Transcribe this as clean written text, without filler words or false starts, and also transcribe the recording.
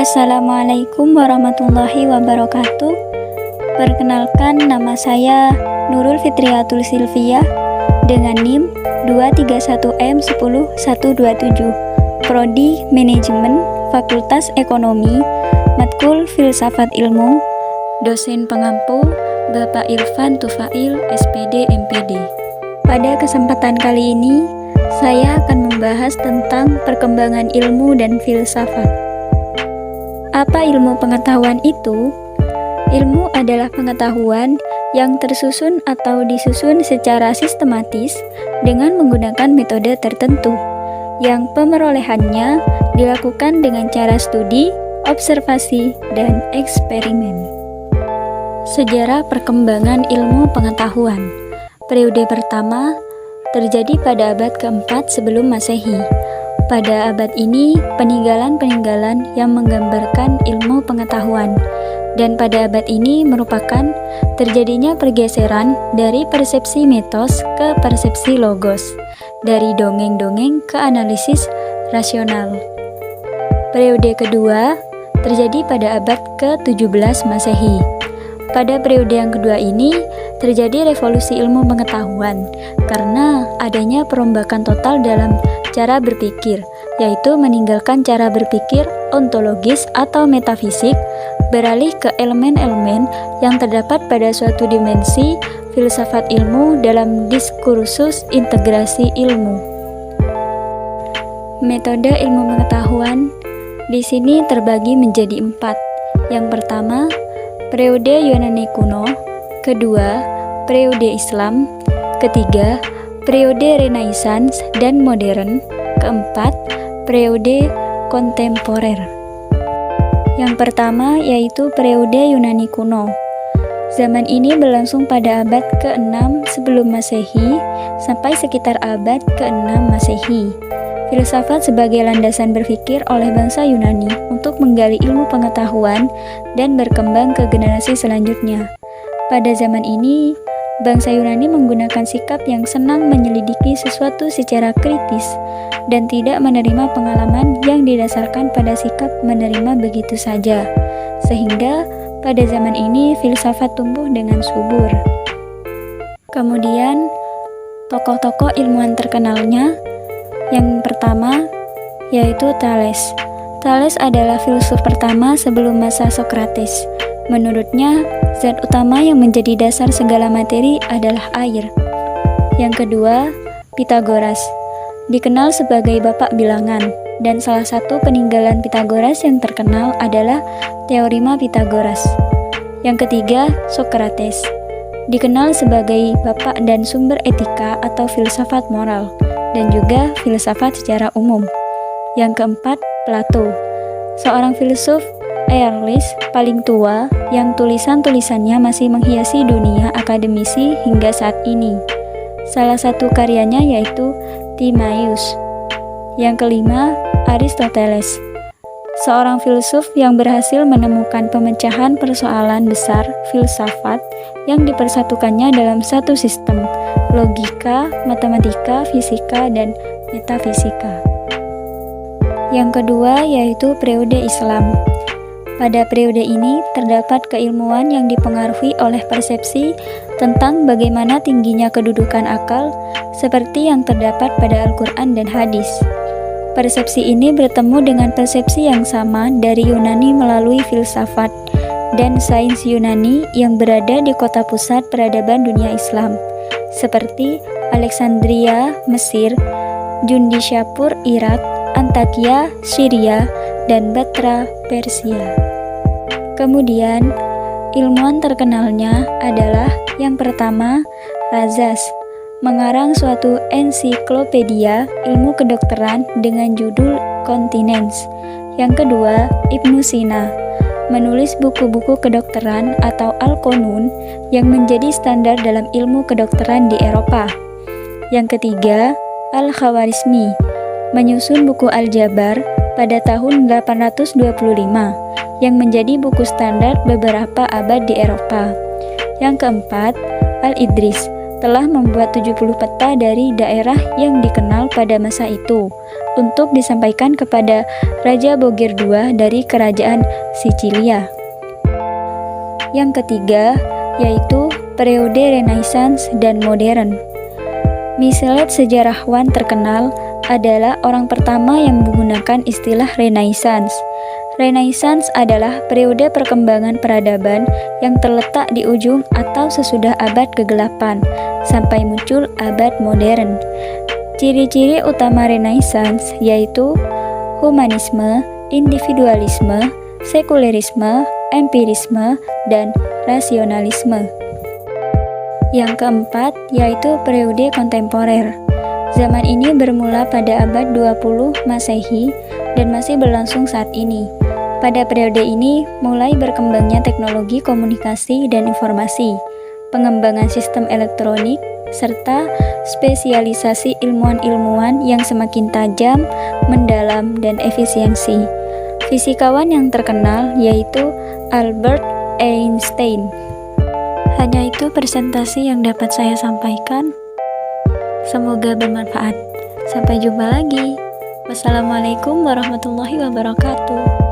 Assalamualaikum warahmatullahi wabarakatuh. Perkenalkan, nama saya Nurul Fitriatul Silvia dengan NIM 231M10127, Prodi Manajemen, Fakultas Ekonomi, Matkul Filsafat Ilmu, dosen pengampu Bapak Irfan Tufail, SPD MPD. Pada kesempatan kali ini, saya akan membahas tentang perkembangan ilmu dan filsafat. Apa ilmu pengetahuan itu? Ilmu adalah pengetahuan yang tersusun atau disusun secara sistematis dengan menggunakan metode tertentu, yang pemerolehannya dilakukan dengan cara studi, observasi, dan eksperimen. Sejarah perkembangan ilmu pengetahuan. Periode pertama terjadi pada abad keempat sebelum Masehi. Pada abad ini, peninggalan-peninggalan yang menggambarkan ilmu pengetahuan, dan pada abad ini merupakan terjadinya pergeseran dari persepsi mitos ke persepsi logos, dari dongeng-dongeng ke analisis rasional. Periode kedua terjadi pada abad ke-17 Masehi. Pada periode yang kedua ini, terjadi revolusi ilmu pengetahuan karena adanya perombakan total dalam cara berpikir, yaitu meninggalkan cara berpikir ontologis atau metafisik, beralih ke elemen-elemen yang terdapat pada suatu dimensi filsafat ilmu dalam diskursus integrasi ilmu. Metode ilmu pengetahuan di sini terbagi menjadi 4. Yang pertama, periode Yunani kuno, kedua, periode Islam, ketiga, periode Renaissance dan modern, keempat, periode kontemporer. Yang pertama yaitu periode Yunani kuno. Zaman ini berlangsung pada abad ke-6 sebelum Masehi sampai sekitar abad ke-6 Masehi. Filsafat sebagai landasan berpikir oleh bangsa Yunani untuk menggali ilmu pengetahuan dan berkembang ke generasi selanjutnya. Pada zaman ini, bangsa Yunani menggunakan sikap yang senang menyelidiki sesuatu secara kritis dan tidak menerima pengalaman yang didasarkan pada sikap menerima begitu saja. Sehingga pada zaman ini filsafat tumbuh dengan subur. Kemudian, tokoh-tokoh ilmuwan terkenalnya yang pertama yaitu Thales. Thales adalah filsuf pertama sebelum masa Sokrates. Menurutnya, zat utama yang menjadi dasar segala materi adalah air. Yang kedua, Pythagoras. Dikenal sebagai bapak bilangan, dan salah satu peninggalan Pythagoras yang terkenal adalah teorema Pythagoras. Yang ketiga, Sokrates. Dikenal sebagai bapak dan sumber etika atau filsafat moral, dan juga filsafat secara umum. Yang keempat, Plato. Seorang filsuf Aeschylus paling tua yang tulisan-tulisannya masih menghiasi dunia akademisi hingga saat ini. Salah satu karyanya yaitu Timaeus. Yang kelima, Aristoteles. Seorang filsuf yang berhasil menemukan pemecahan persoalan besar filsafat yang dipersatukannya dalam satu sistem, logika, matematika, fisika, dan metafisika. Yang kedua yaitu periode Islam. Pada periode ini terdapat keilmuan yang dipengaruhi oleh persepsi tentang bagaimana tingginya kedudukan akal seperti yang terdapat pada Al-Quran dan hadis. Persepsi ini bertemu dengan persepsi yang sama dari Yunani melalui filsafat dan sains Yunani yang berada di kota pusat peradaban dunia Islam, seperti Alexandria, Mesir, Jundishapur, Irak, Antakya, Syria, dan Batra, Persia. Kemudian, ilmuwan terkenalnya adalah yang pertama, Rhazes, mengarang suatu ensiklopedia ilmu kedokteran dengan judul Continence. Yang kedua, Ibnu Sina, menulis buku-buku kedokteran atau Al-Qanun yang menjadi standar dalam ilmu kedokteran di Eropa. Yang ketiga, Al-Khawarizmi, menyusun buku Al-Jabar pada tahun 825 yang menjadi buku standar beberapa abad di Eropa. Yang keempat, Al-Idris, telah membuat 70 peta dari daerah yang dikenal pada masa itu untuk disampaikan kepada Raja Bogir II dari Kerajaan Sicilia. Yang ketiga, yaitu periode Renaissance dan Modern. Michelet, sejarawan terkenal, adalah orang pertama yang menggunakan istilah Renaissance. Renaissance adalah periode perkembangan peradaban yang terletak di ujung atau sesudah abad ke-8 sampai muncul abad modern. Ciri-ciri utama Renaissance yaitu humanisme, individualisme, sekulerisme, empirisme, dan rasionalisme. Yang keempat yaitu periode kontemporer. Zaman ini bermula pada abad 20 Masehi dan masih berlangsung saat ini. Pada periode ini mulai berkembangnya teknologi komunikasi dan informasi, pengembangan sistem elektronik, serta spesialisasi ilmuwan-ilmuwan yang semakin tajam, mendalam, dan efisiensi. Fisikawan yang terkenal yaitu Albert Einstein. Hanya itu presentasi yang dapat saya sampaikan. Semoga bermanfaat. Sampai jumpa lagi. Wassalamualaikum warahmatullahi wabarakatuh.